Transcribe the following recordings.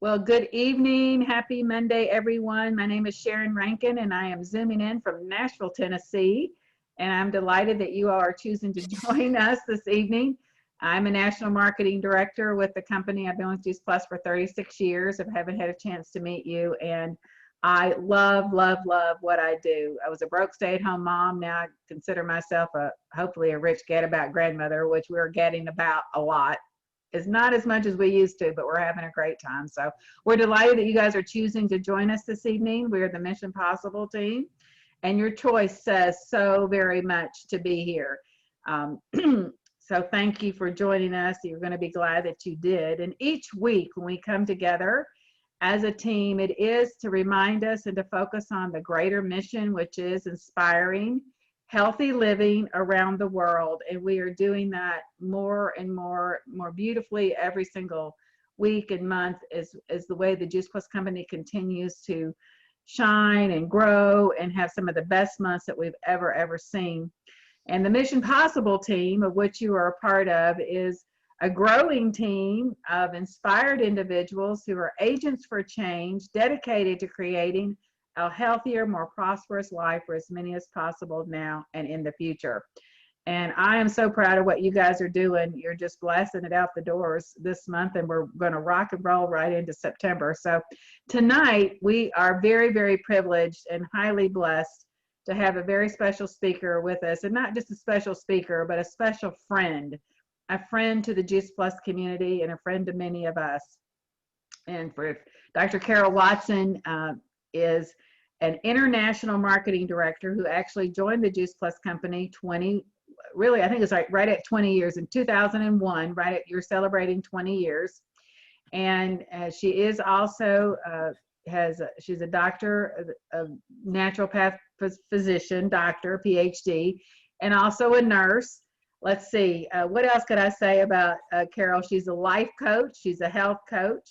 Well, good evening. Happy Monday, everyone. My name is Sharon Rankin, and I am zooming in from Nashville, Tennessee. And I'm delighted that you all are choosing to join us this evening. I'm a national marketing director with the company. I've been with Juice Plus for 36 years. I haven't had a chance to meet you, and I love, love, love what I do. I was a broke stay-at-home mom. Now I consider myself hopefully a rich gadabout grandmother, which we're getting about a lot. It's not as much as we used to, but we're having a great time. So we're delighted that you guys are choosing to join us this evening. We're the Mission Possible team, and your choice says so very much to be here. Um, so thank you for joining us. You're going to be glad that you did. And each week when we come together as a team, it is to remind us and to focus on the greater mission, which is inspiring healthy living around the world. And we are doing that more and more beautifully every single week and month as the way the Juice Plus company continues to shine and grow and have some of the best months that we've ever seen. And the Mission Possible team, of which you are a part of, is a growing team of inspired individuals who are agents for change, dedicated to creating a healthier, more prosperous life for as many as possible now and in the future. And I am so proud of what you guys are doing. You're just blasting it out the doors this month, and we're going to rock and roll right into September. So tonight, we are very, very privileged and highly blessed to have a very special speaker with us, and not just a special speaker, but a special friend, a friend to the Juice Plus community and a friend to many of us. And for Dr. Carol Watson is an international marketing director who actually joined the Juice Plus company I think it's right at 20 years in 2001, right at, you're celebrating 20 years. And she is also, she's a doctor, a naturopath physician, doctor, PhD, and also a nurse. Let's see, what else could I say about Carol? She's a life coach, she's a health coach.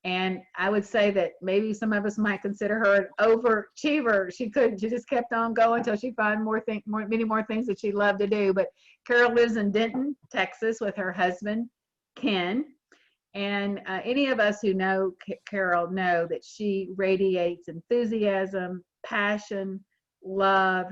And I would say that maybe some of us might consider her an overachiever. She just kept on going until she found many more things that she loved to do. But Carol lives in Denton, Texas with her husband, Ken. And any of us who know Carol know that she radiates enthusiasm, passion, love,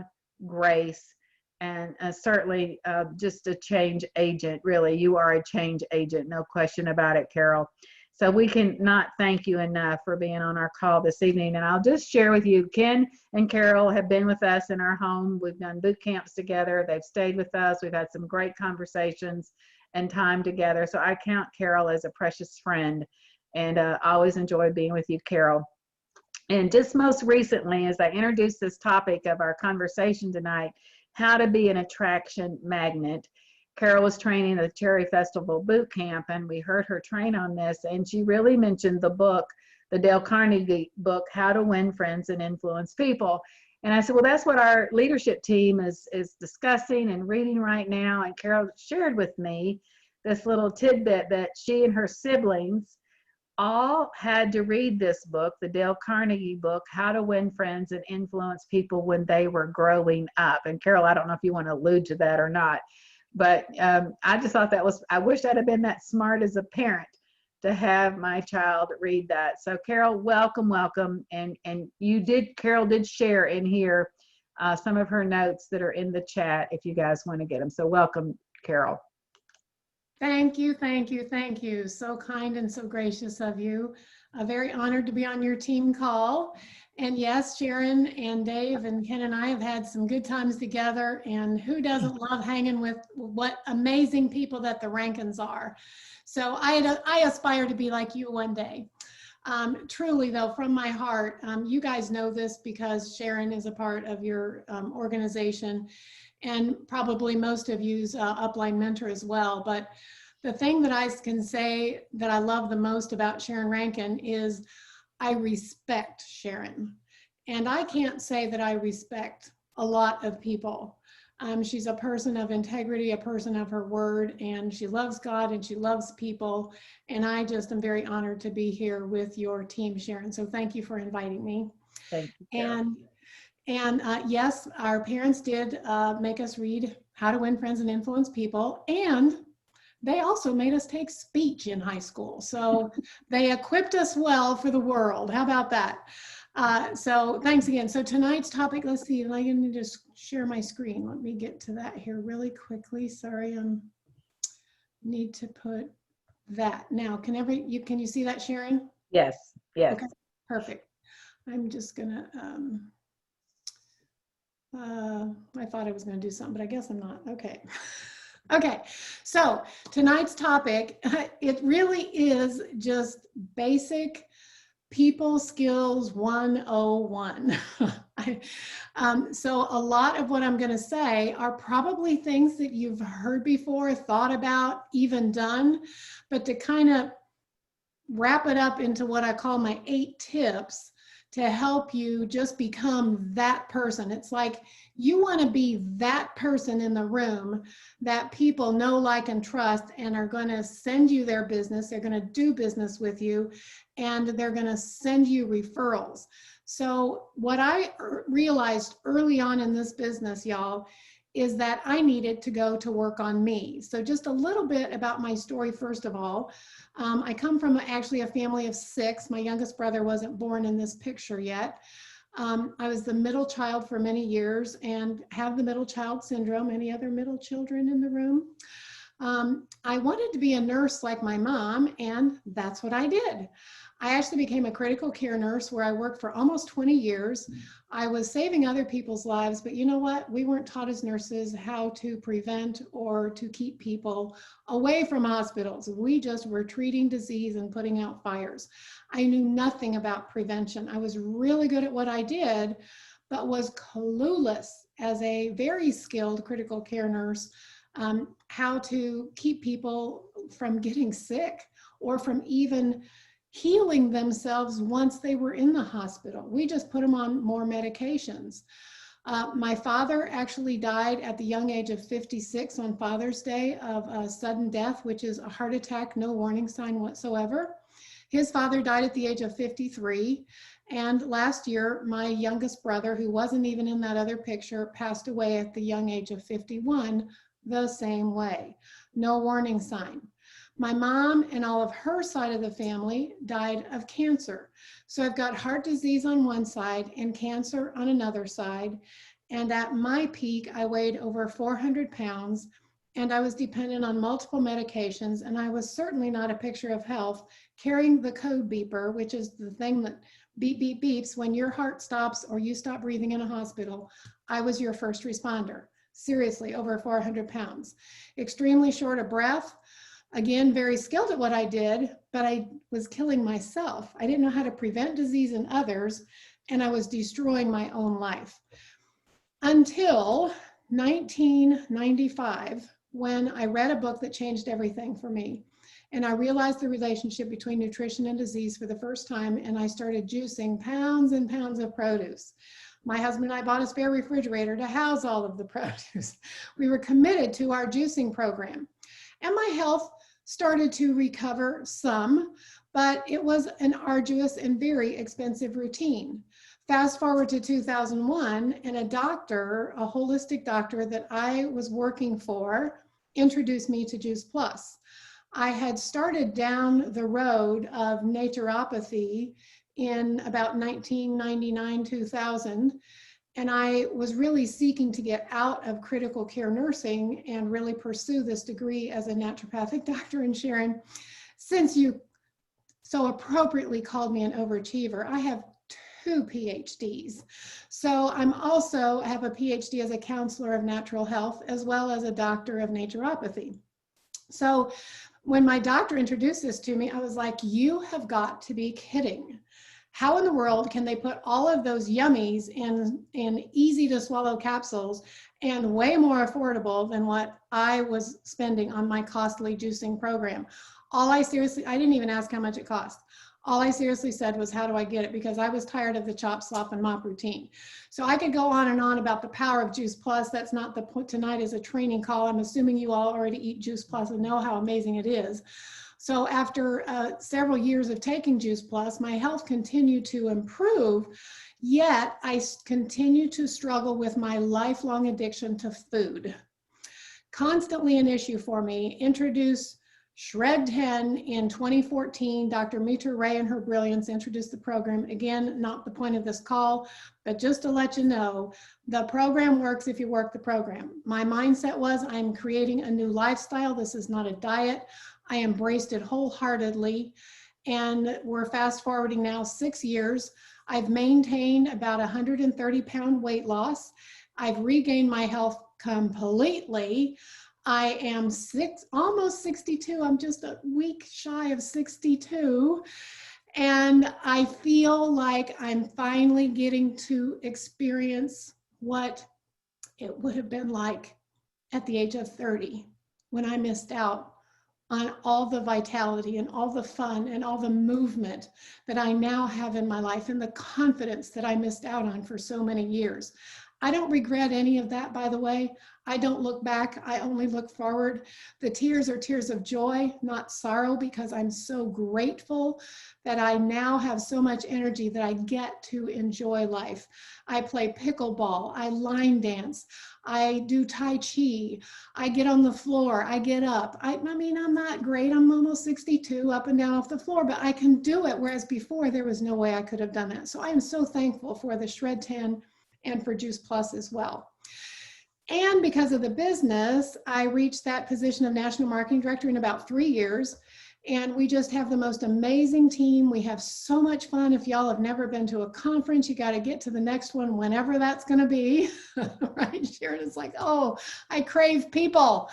grace, and certainly just a change agent. Really, you are a change agent, no question about it, Carol. So we can not thank you enough for being on our call this evening. And I'll just share with you, Ken and Carol have been with us in our home. We've done boot camps together. They've stayed with us. We've had some great conversations and time together. So I count Carol as a precious friend, and I always enjoy being with you, Carol. And just most recently, as I introduced this topic of our conversation tonight, how to be an attraction magnet, Carol was training at the Cherry Festival boot camp, and we heard her train on this, and she really mentioned the book, the Dale Carnegie book, How to Win Friends and Influence People. And I said, well, that's what our leadership team is discussing and reading right now. And Carol shared with me this little tidbit that she and her siblings all had to read this book, the Dale Carnegie book, How to Win Friends and Influence People, when they were growing up. And Carol, I don't know if you want to allude to that or not. But I just thought I wish I'd have been that smart as a parent to have my child read that. So Carol, welcome. And Carol did share in here some of her notes that are in the chat if you guys want to get them. So welcome, Carol. Thank you. So kind and so gracious of you. Very honored to be on your team call. And yes, Sharon and Dave and Ken and I have had some good times together, and who doesn't love hanging with what amazing people that the Rankins are. So I aspire to be like you one day. Truly though, from my heart, you guys know this because Sharon is a part of your organization, and probably most of you's upline mentor as well. But the thing that I can say that I love the most about Sharon Rankin is I respect Sharon. And I can't say that I respect a lot of people. She's a person of integrity, a person of her word, and she loves God and she loves people. And I just am very honored to be here with your team, Sharon. So thank you for inviting me. Thank you, Carol. And yes, our parents did make us read How to Win Friends and Influence People. And they also made us take speech in high school. So they equipped us well for the world. How about that? So thanks again. So tonight's topic, let's see, I can just share my screen. Let me get to that here really quickly. Sorry, need to put that. Now, can you see that, Sharon? Yes, yes. Okay, perfect. I'm just gonna, I thought I was gonna do something, but I guess I'm not. Okay. Okay, so tonight's topic, it really is just basic people skills 101. So a lot of what I'm going to say are probably things that you've heard before, thought about, even done, but to kind of wrap it up into what I call my 8 tips to help you just become that person. It's like you want to be that person in the room that people know, like, and trust, and are going to send you their business. They're going to do business with you, and they're going to send you referrals. So what I realized early on in this business, y'all, is that I needed to go to work on me. So just a little bit about my story, first of all. I come from actually a family of 6. My youngest brother wasn't born in this picture yet. I was the middle child for many years and have the middle child syndrome. Any other middle children in the room? I wanted to be a nurse like my mom, and that's what I did. I actually became a critical care nurse where I worked for almost 20 years. I was saving other people's lives, but you know what? We weren't taught as nurses how to prevent or to keep people away from hospitals. We just were treating disease and putting out fires. I knew nothing about prevention. I was really good at what I did, but was clueless as a very skilled critical care nurse how to keep people from getting sick or from even healing themselves once they were in the hospital. We just put them on more medications. My father actually died at the young age of 56 on Father's Day of a sudden death, which is a heart attack, no warning sign whatsoever. His father died at the age of 53. And last year, my youngest brother, who wasn't even in that other picture, passed away at the young age of 51, the same way. No warning sign. My mom and all of her side of the family died of cancer. So I've got heart disease on one side and cancer on another side. And at my peak, I weighed over 400 pounds and I was dependent on multiple medications. And I was certainly not a picture of health, carrying the code beeper, which is the thing that beep, beep, beeps when your heart stops or you stop breathing in a hospital. I was your first responder. Seriously, over 400 pounds. Extremely short of breath. Again, very skilled at what I did, but I was killing myself. I didn't know how to prevent disease in others, and I was destroying my own life. Until 1995, when I read a book that changed everything for me. And I realized the relationship between nutrition and disease for the first time, and I started juicing pounds and pounds of produce. My husband and I bought a spare refrigerator to house all of the produce. We were committed to our juicing program. And my health started to recover some, but it was an arduous and very expensive routine. Fast forward to 2001, and a doctor, a holistic doctor that I was working for, introduced me to Juice Plus. I had started down the road of naturopathy in about 1999, 2000, and I was really seeking to get out of critical care nursing and really pursue this degree as a naturopathic doctor. And Sharon, since you so appropriately called me an overachiever, I have 2 PhDs. So I'm also have a PhD as a counselor of natural health, as well as a doctor of naturopathy. So when my doctor introduced this to me, I was like, you have got to be kidding. How in the world can they put all of those yummies in easy to swallow capsules and way more affordable than what I was spending on my costly juicing program? I didn't even ask how much it cost. All I seriously said was, how do I get it? Because I was tired of the chop, slop, and mop routine. So I could go on and on about the power of Juice Plus. That's not the point. Tonight is a training call. I'm assuming you all already eat Juice Plus and know how amazing it is. So after several years of taking Juice Plus, my health continued to improve, yet I continued to struggle with my lifelong addiction to food. constantly an issue for me, introduced Shred 10 in 2014. Dr. Mitra Ray and her brilliance introduced the program. Again, not the point of this call, but just to let you know, the program works if you work the program. My mindset was, I'm creating a new lifestyle. This is not a diet. I embraced it wholeheartedly. And we're fast forwarding now 6 years. I've maintained about 130-pound weight loss. I've regained my health completely. I am almost 62. I'm just a week shy of 62. And I feel like I'm finally getting to experience what it would have been like at the age of 30 when I missed out on all the vitality and all the fun and all the movement that I now have in my life, and the confidence that I missed out on for so many years. I don't regret any of that, by the way. I don't look back. I only look forward. The tears are tears of joy, not sorrow, because I'm so grateful that I now have so much energy that I get to enjoy life. I play pickleball. I line dance. I do Tai Chi. I get on the floor. I get up. I mean, I'm not great. I'm almost 62, up and down off the floor, but I can do it. Whereas before, there was no way I could have done that. So I'm so thankful for the Shred 10 and for Juice Plus as well. And because of the business, I reached that position of National Marketing Director in about 3 years. And we just have the most amazing team. We have so much fun. If y'all have never been to a conference, you got to get to the next one, whenever that's going to be. Right, Sharon? It's like, oh, I crave people.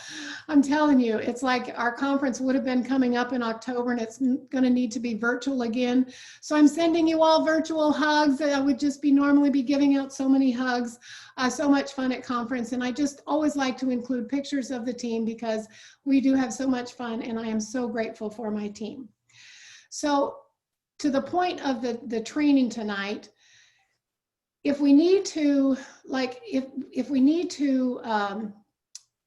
I'm telling you, it's like our conference would have been coming up in October, and it's going to need to be virtual again. So I'm sending you all virtual hugs. I would just normally be giving out so many hugs. So much fun at conference. And I just always like to include pictures of the team because we do have so much fun, and I am so grateful for my team. So to the point of the training tonight, if we need to, if we need to,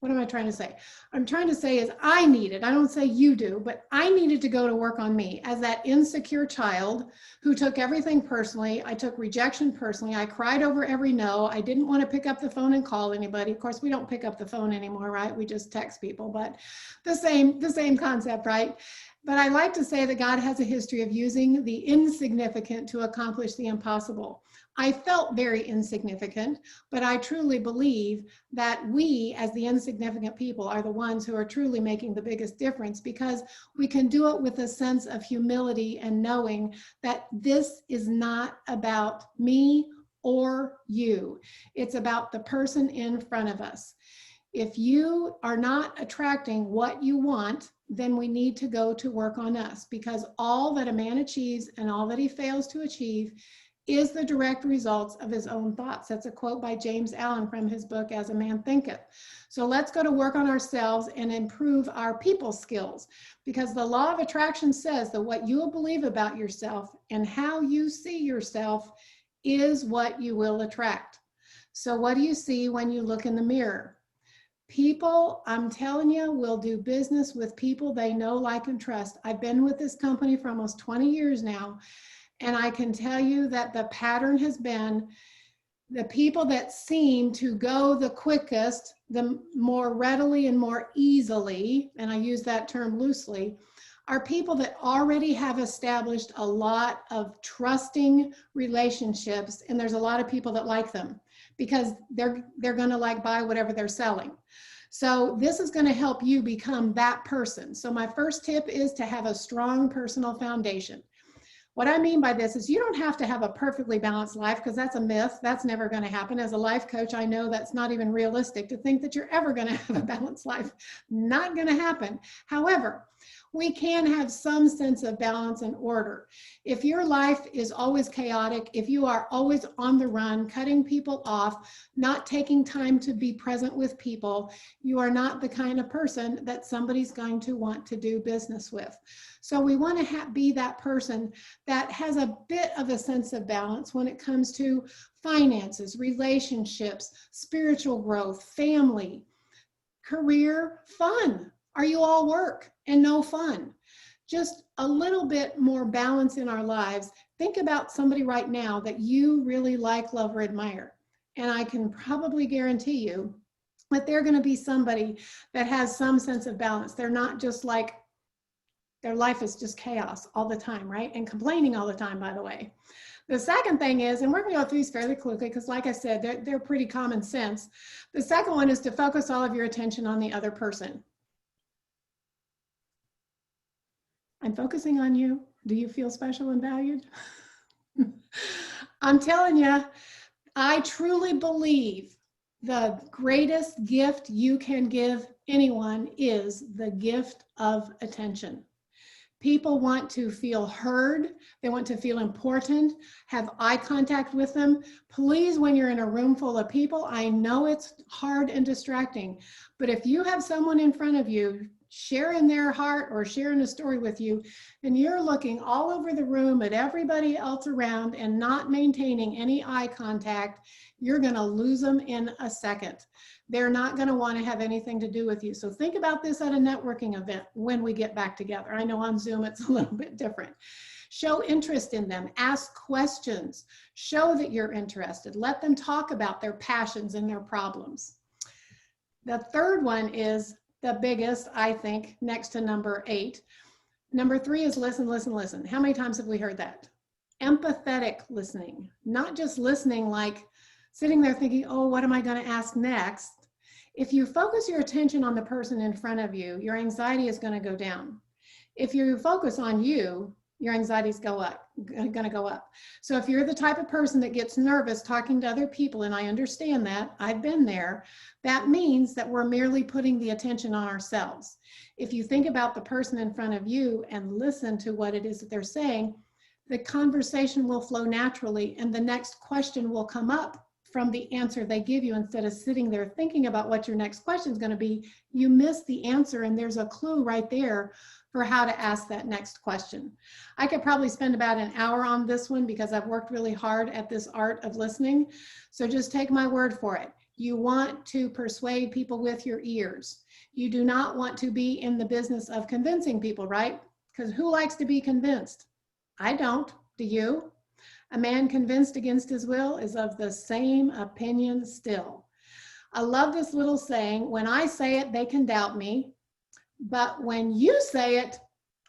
what am I trying to say? I'm trying to say is I needed, I don't say you do, but I needed to go to work on me as that insecure child who took everything personally. I took rejection personally. I cried over every no. I didn't want to pick up the phone and call anybody. Of course, we don't pick up the phone anymore, right? We just text people, but the same concept, right? But I like to say that God has a history of using the insignificant to accomplish the impossible. I felt very insignificant, but I truly believe that we, as the insignificant people, are the ones who are truly making the biggest difference, because we can do it with a sense of humility and knowing that this is not about me or you. It's about the person in front of us. If you are not attracting what you want, then we need to go to work on us, because all that a man achieves and all that he fails to achieve is the direct results of his own thoughts. That's a quote by James Allen from his book, As a Man Thinketh. So let's go to work on ourselves and improve our people skills, because the law of attraction says that what you will believe about yourself and how you see yourself is what you will attract. So what do you see when you look in the mirror? People, I'm telling you, will do business with people they know, like, and trust. I've been with this company for almost 20 years now, and I can tell you that the pattern has been the people that seem to go the quickest, the more readily and more easily, and I use that term loosely, are people that already have established a lot of trusting relationships, and there's a lot of people that like them because they're going to buy whatever they're selling. So this is going to help you become that person. So my first tip is to have a strong personal foundation. What I mean by this is you don't have to have a perfectly balanced life, because that's a myth. That's never going to happen. As a life coach, I know that's not even realistic to think that you're ever going to have a balanced life. Not going to happen. However, we can have some sense of balance and order. If your life is always chaotic, if you are always on the run, cutting people off, not taking time to be present with people, you are not the kind of person that somebody's going to want to do business with. So we want to be that person that has a bit of a sense of balance when it comes to finances, relationships, spiritual growth, family, career, fun. Are you all work and no fun? Just a little bit more balance in our lives. Think about somebody right now that you really like, love, or admire. And I can probably guarantee you But they're going to be somebody that has some sense of balance. They're not just like their life is just chaos all the time, right? And complaining all the time, by the way. The second thing is, and we're going to go through these fairly quickly because like I said, they're pretty common sense. The second one is to focus all of your attention on the other person. I'm focusing on you. Do you feel special and valued? I'm telling you, I truly believe the greatest gift you can give anyone is the gift of attention. People want to feel heard. They want to feel important, have eye contact with them. Please, when you're in a room full of people, I know it's hard and distracting, but if you have someone in front of you sharing their heart or sharing a story with you, and you're looking all over the room at everybody else around and not maintaining any eye contact, you're going to lose them in a second. They're not going to want to have anything to do with you. So think about this at a networking event when we get back together. I know on Zoom it's a little bit different. Show interest in them, ask questions, show that you're interested, let them talk about their passions and their problems. The third one is the biggest, I think, next to number 8. Number 3 is listen, listen, listen. How many times have we heard that? Empathetic listening, not just listening like sitting there thinking, oh, what am I going to ask next? If you focus your attention on the person in front of you, your anxiety is going to go down. If you focus on you, your anxiety is going to go up. So if you're the type of person that gets nervous talking to other people, and I understand that, I've been there, that means that we're merely putting the attention on ourselves. If you think about the person in front of you and listen to what it is that they're saying, the conversation will flow naturally and the next question will come up from the answer they give you. Instead of sitting there thinking about what your next question is going to be, you miss the answer, and there's a clue right there for how to ask that next question. I could probably spend about an hour on this one because I've worked really hard at this art of listening. So just take my word for it. You want to persuade people with your ears. You do not want to be in the business of convincing people, right? Because who likes to be convinced? I don't. Do you? A man convinced against his will is of the same opinion still. I love this little saying, when I say it, they can doubt me. But when you say it,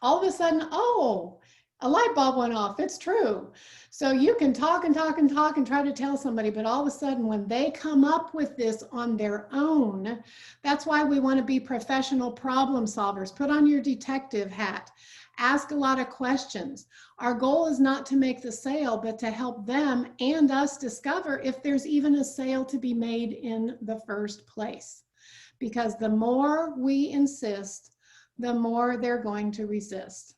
all of a sudden, oh, a light bulb went off. It's true. So you can talk and talk and talk and try to tell somebody, but all of a sudden when they come up with this on their own, that's why we want to be professional problem solvers. Put on your detective hat. Ask a lot of questions. Our goal is not to make the sale, but to help them and us discover if there's even a sale to be made in the first place. Because the more we insist, the more they're going to resist.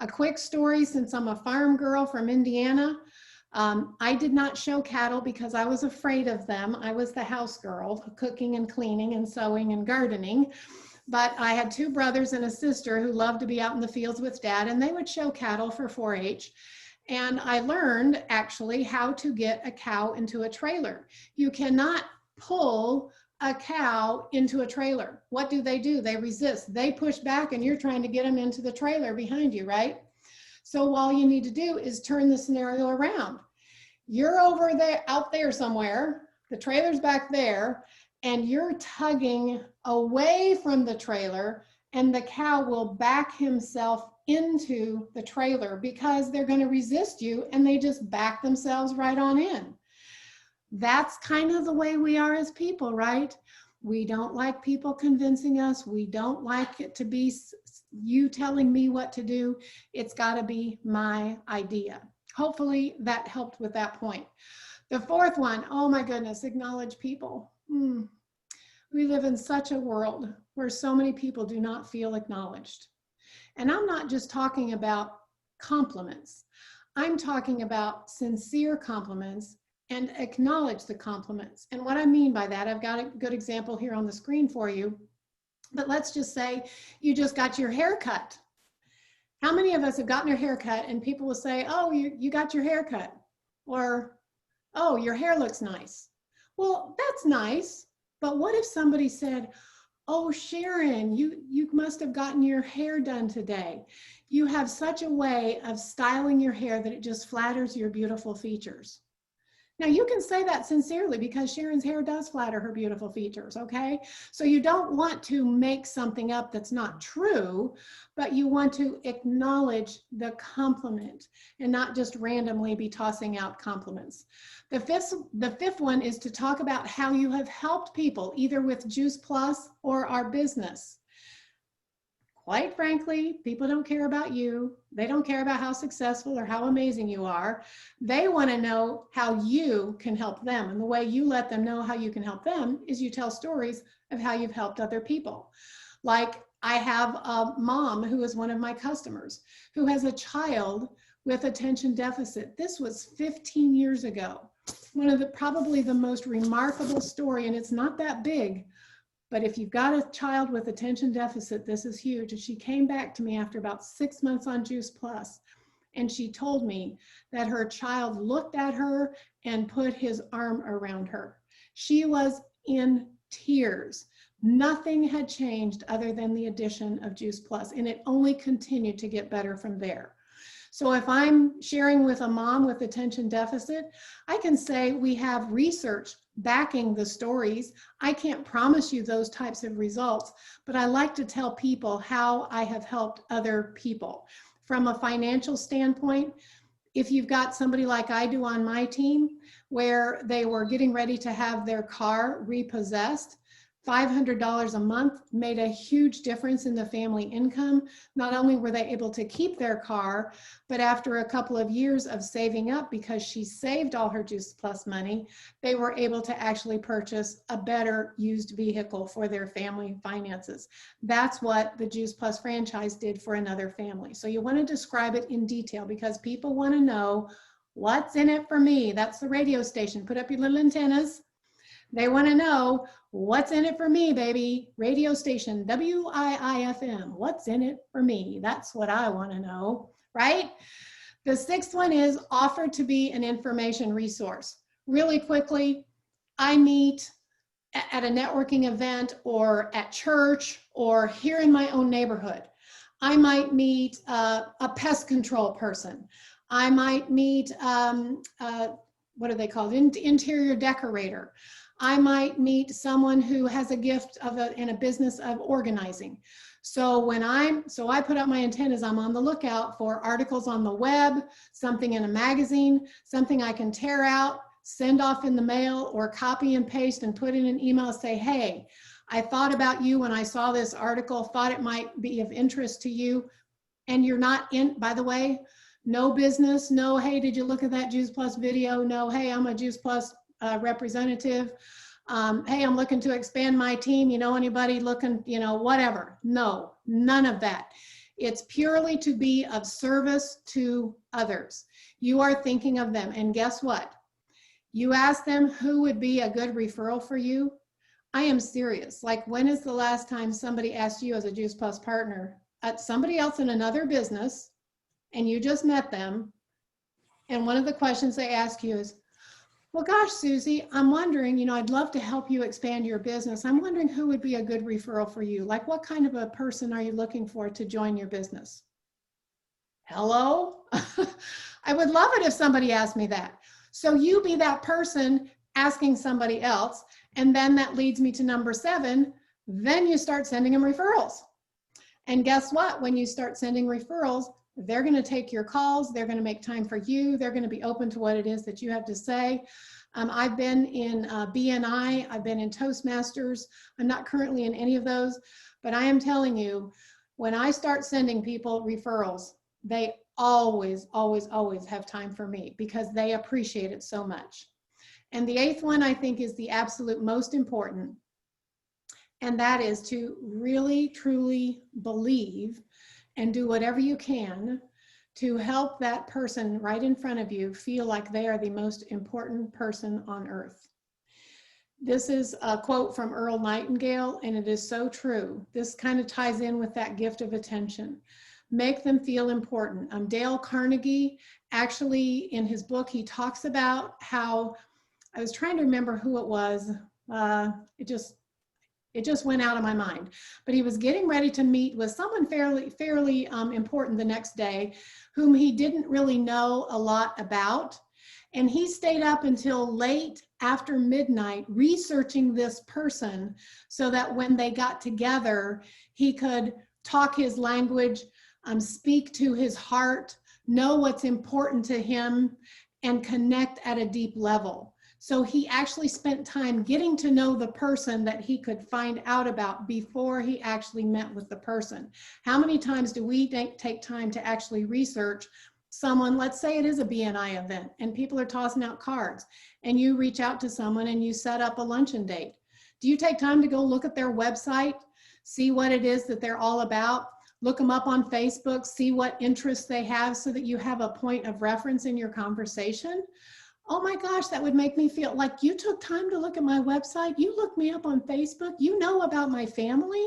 A quick story, since I'm a farm girl from Indiana, I did not show cattle because I was afraid of them. I was the house girl, cooking and cleaning and sewing and gardening. But I had 2 brothers and a sister who loved to be out in the fields with Dad, and they would show cattle for 4-H. And I learned actually how to get a cow into a trailer. You cannot pull a cow into a trailer. What do? They resist. They push back, and you're trying to get them into the trailer behind you, right? So all you need to do is turn the scenario around. You're over there, out there somewhere, the trailer's back there, and you're tugging away from the trailer, and the cow will back himself into the trailer because they're going to resist you, and they just back themselves right on in. That's kind of the way we are as people, right? We don't like people convincing us. We don't like it to be you telling me what to do. It's got to be my idea. Hopefully that helped with that point. The fourth one, oh my goodness, acknowledge people. We live in such a world where so many people do not feel acknowledged. And I'm not just talking about compliments. I'm talking about sincere compliments and acknowledge the compliments. And what I mean by that, I've got a good example here on the screen for you. But let's just say you just got your hair cut. How many of us have gotten our hair cut and people will say, oh, you got your hair cut? Or, oh, your hair looks nice. Well, that's nice. But what if somebody said, oh, Sharon, you must have gotten your hair done today. You have such a way of styling your hair that it just flatters your beautiful features. Now you can say that sincerely because Sharon's hair does flatter her beautiful features, okay? So you don't want to make something up that's not true, but you want to acknowledge the compliment and not just randomly be tossing out compliments. The fifth one is to talk about how you have helped people either with Juice Plus or our business. Quite frankly, people don't care about you. They don't care about how successful or how amazing you are. They want to know how you can help them. And the way you let them know how you can help them is you tell stories of how you've helped other people. Like I have a mom who is one of my customers who has a child with attention deficit. This was 15 years ago. One of the probably the most remarkable story, and it's not that big. But if you've got a child with attention deficit, this is huge. And she came back to me after about 6 months on Juice Plus, and she told me that her child looked at her and put his arm around her. She was in tears. Nothing had changed other than the addition of Juice Plus, and it only continued to get better from there. So if I'm sharing with a mom with attention deficit, I can say we have research backing the stories. I can't promise you those types of results, but I like to tell people how I have helped other people. From a financial standpoint, if you've got somebody like I do on my team, where they were getting ready to have their car repossessed, $500 a month made a huge difference in the family income. Not only were they able to keep their car, but after a couple of years of saving up, because she saved all her Juice Plus money, they were able to actually purchase a better used vehicle for their family finances. That's what the Juice Plus franchise did for another family. So you want to describe it in detail because people want to know what's in it for me. That's the radio station. Put up your little antennas. They want to know what's in it for me, baby. Radio station, WIIFM. What's in it for me? That's what I want to know, right? The sixth one is offer to be an information resource. Really quickly, I meet at a networking event or at church or here in my own neighborhood. I might meet a pest control person. I might meet, what are they called? Interior decorator. I might meet someone who has a gift in a business of organizing. So I put up my antennas, I'm on the lookout for articles on the web, something in a magazine, something I can tear out, send off in the mail, or copy and paste and put in an email, say, hey, I thought about you when I saw this article, thought it might be of interest to you. And you're not in, by the way, no business, no, hey, did you look at that Juice Plus video? No, hey, I'm a Juice Plus representative. Hey, I'm looking to expand my team. You know anybody looking, whatever. No, none of that. It's purely to be of service to others. You are thinking of them. And guess what? You ask them who would be a good referral for you. I am serious. Like, when is the last time somebody asked you as a Juice Plus partner at somebody else in another business and you just met them, and one of the questions they ask you is, well, gosh, Susie, I'm wondering, I'd love to help you expand your business. I'm wondering who would be a good referral for you. Like, what kind of a person are you looking for to join your business? Hello? I would love it if somebody asked me that. So you be that person asking somebody else. And then that leads me to number 7. Then you start sending them referrals. And guess what? When you start sending referrals, they're going to take your calls. They're going to make time for you. They're going to be open to what it is that you have to say. I've been in BNI. I've been in Toastmasters. I'm not currently in any of those, but I am telling you, when I start sending people referrals, they always, always, always have time for me because they appreciate it so much. And the 8th one, I think, is the absolute most important. And that is to really, truly believe and do whatever you can to help that person right in front of you feel like they are the most important person on earth. This is a quote from Earl Nightingale, and it is so true. This kind of ties in with that gift of attention. Make them feel important. Dale Carnegie, actually, in his book, he talks about how, I was trying to remember who it was. It just went out of my mind. But he was getting ready to meet with someone fairly important the next day, whom he didn't really know a lot about. And he stayed up until late after midnight researching this person so that when they got together, he could talk his language, speak to his heart, know what's important to him, and connect at a deep level. So he actually spent time getting to know the person that he could find out about before he actually met with the person. How many times do we take time to actually research someone? Let's say it is a BNI event and people are tossing out cards and you reach out to someone and you set up a luncheon date. Do you take time to go look at their website, see what it is that they're all about, look them up on Facebook, see what interests they have so that you have a point of reference in your conversation? Oh my gosh, that would make me feel like you took time to look at my website. You looked me up on Facebook. You know about my family.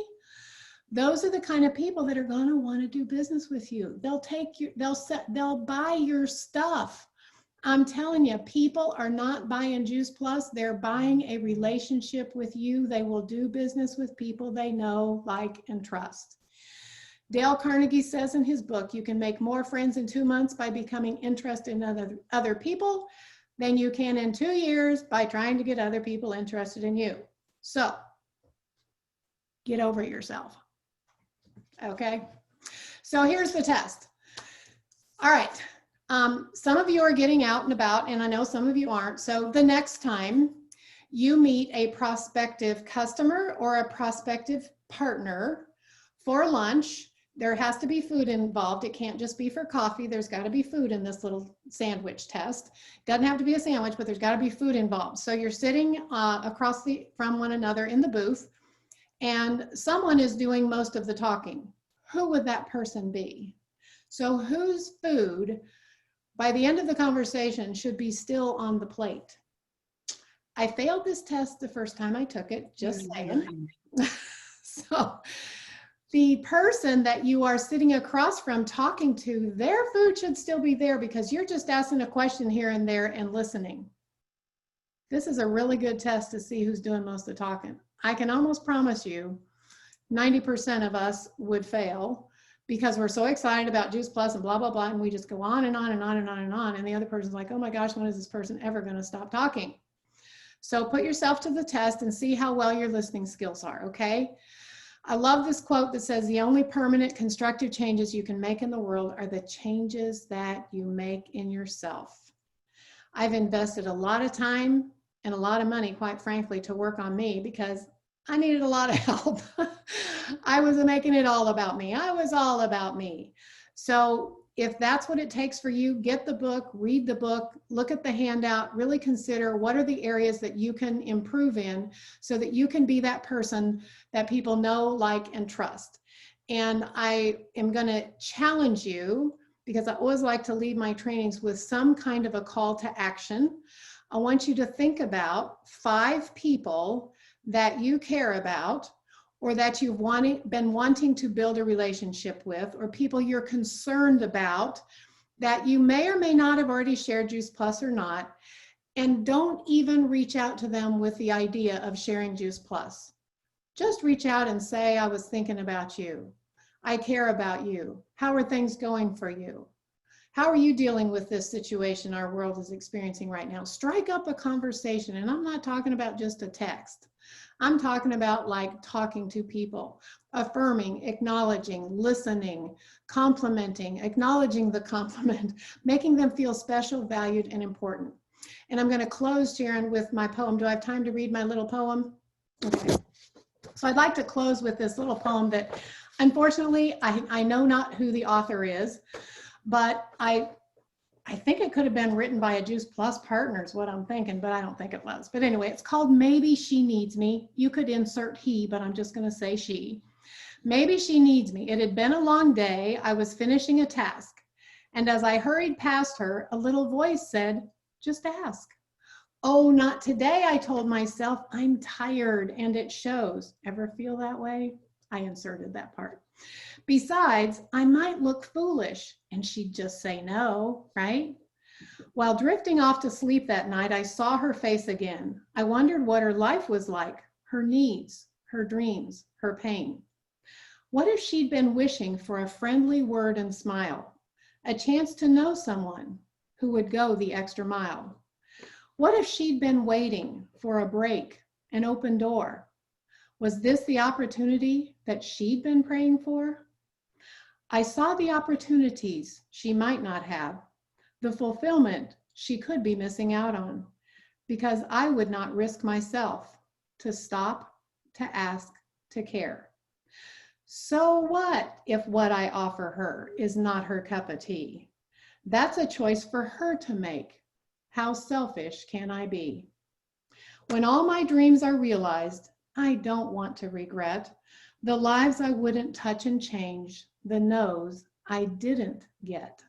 Those are the kind of people that are going to want to do business with you. They'll buy your stuff. I'm telling you, people are not buying Juice Plus. They're buying a relationship with you. They will do business with people they know, like, and trust. Dale Carnegie says in his book, you can make more friends in 2 months by becoming interested in other people than you can in 2 years by trying to get other people interested in you. So get over yourself. Okay. So here's the test. All right. Some of you are getting out and about, and I know some of you aren't. So the next time you meet a prospective customer or a prospective partner for lunch, there has to be food involved. It can't just be for coffee. There's got to be food in this little sandwich test. Doesn't have to be a sandwich, but there's got to be food involved. So you're sitting across from one another in the booth, and someone is doing most of the talking. Who would that person be? So whose food, by the end of the conversation, should be still on the plate? I failed this test the first time I took it, just saying. So the person that you are sitting across from talking to, their food should still be there because you're just asking a question here and there and listening. This is a really good test to see who's doing most of the talking. I can almost promise you 90% of us would fail because we're so excited about Juice Plus and blah, blah, blah, and we just go on and on and on and on and on, and the other person's like, oh my gosh, when is this person ever going to stop talking? So put yourself to the test and see how well your listening skills are, okay? I love this quote that says, the only permanent constructive changes you can make in the world are the changes that you make in yourself. I've invested a lot of time and a lot of money, quite frankly, to work on me because I needed a lot of help. I wasn't making it all about me. I was all about me. So if that's what it takes for you, get the book, read the book, look at the handout, really consider what are the areas that you can improve in so that you can be that person that people know, like, and trust. And I am going to challenge you, because I always like to lead my trainings with some kind of a call to action. I want you to think about 5 people that you care about, or that you've been wanting to build a relationship with, or people you're concerned about that you may or may not have already shared Juice Plus or not, and don't even reach out to them with the idea of sharing Juice Plus. Just reach out and say, I was thinking about you. I care about you. How are things going for you? How are you dealing with this situation our world is experiencing right now? Strike up a conversation, and I'm not talking about just a text. I'm talking about like talking to people, affirming, acknowledging, listening, complimenting, acknowledging the compliment, making them feel special, valued, and important. And I'm going to close, Sharon, with my poem. Do I have time to read my little poem? Okay. So I'd like to close with this little poem that, unfortunately, I know not who the author is, but I think it could have been written by a Juice Plus partner is what I'm thinking, but I don't think it was. But anyway, it's called Maybe She Needs Me. You could insert he, but I'm just going to say she. Maybe she needs me. It had been a long day. I was finishing a task. And as I hurried past her, a little voice said, just ask. Oh, not today, I told myself. I'm tired and it shows. Ever feel that way? I inserted that part. Besides, I might look foolish, and she'd just say no, right? While drifting off to sleep that night, I saw her face again. I wondered what her life was like, her needs, her dreams, her pain. What if she'd been wishing for a friendly word and smile, a chance to know someone, who would go the extra mile? What if she'd been waiting for a break, an open door? Was this the opportunity that she'd been praying for? I saw the opportunities she might not have, the fulfillment she could be missing out on, because I would not risk myself to stop, to ask, to care. So what if what I offer her is not her cup of tea? That's a choice for her to make. How selfish can I be? When all my dreams are realized, I don't want to regret the lives I wouldn't touch and change, the no's I didn't get.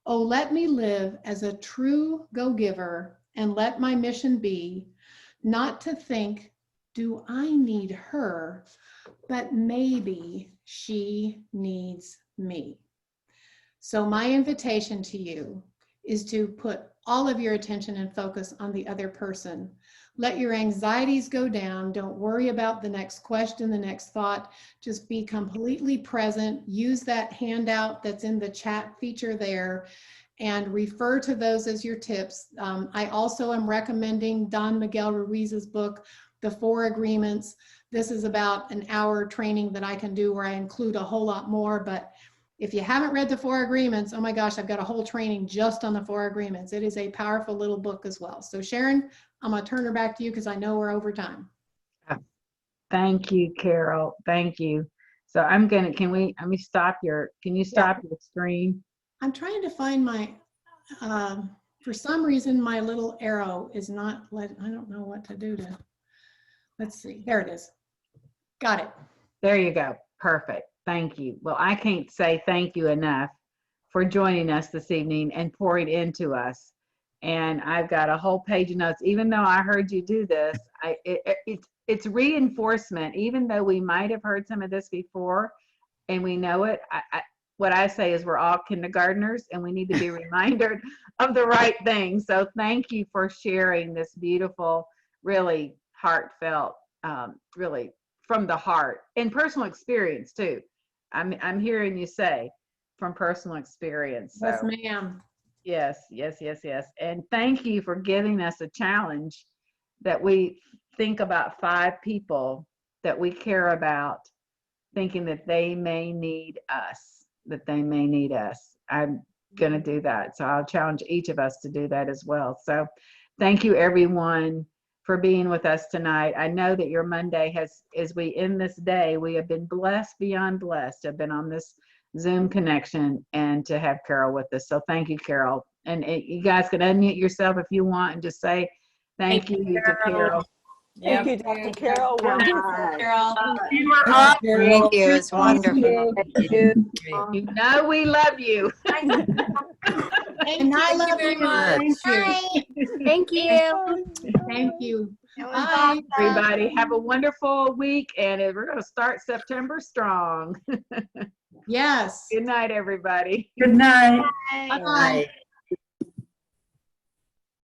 Oh, let me live as a true go-giver and let my mission be not to think, do I need her, but maybe she needs me. So my invitation to you is to put all of your attention and focus on the other person. Let your anxieties go down. Don't worry about the next question, the next thought. Just be completely present. Use that handout that's in the chat feature there and refer to those as your tips. I also am recommending Don Miguel Ruiz's book, The 4 Agreements. This is about an hour training that I can do where I include a whole lot more, but if you haven't read the 4 Agreements, oh my gosh, I've got a whole training just on the 4 Agreements. It is a powerful little book as well. So Sharon, I'm gonna turn her back to you because I know we're over time. Thank you, Carol. Thank you. So let me stop can you stop your screen? I'm trying to find my, for some reason, my little arrow is not I don't know what to do to, let's see, there it is. Got it. There you go. Perfect. Thank you. Well, I can't say thank you enough for joining us this evening and pouring into us. And I've got a whole page of notes. Even though I heard you do this, it's reinforcement. Even though we might have heard some of this before and we know it, what I say is we're all kindergartners and we need to be reminded of the right thing. So thank you for sharing this beautiful, really heartfelt, really from the heart and personal experience too. I'm hearing you say from personal experience. So, Yes, ma'am. yes. And thank you for giving us a challenge that we think about 5 people that we care about, thinking that they may need us, I'm going to do that. So I'll challenge each of us to do that as well. So thank you everyone for being with us tonight. I know that your Monday as we end this day, we have been blessed beyond blessed. I've been on this Zoom connection and to have Carol with us. So thank you, Carol. And you guys can unmute yourself if you want and just say thank you to Carol. Thank you, Dr. Carol. Wonderful. Carol. You were awesome. Thank you. It's wonderful. You know we love you. And I love very you. much. Thank you. Thank you. Thank you. Bye. Everybody have a wonderful week, and we're going to start September strong. Yes. Good night, everybody. Good night. Bye.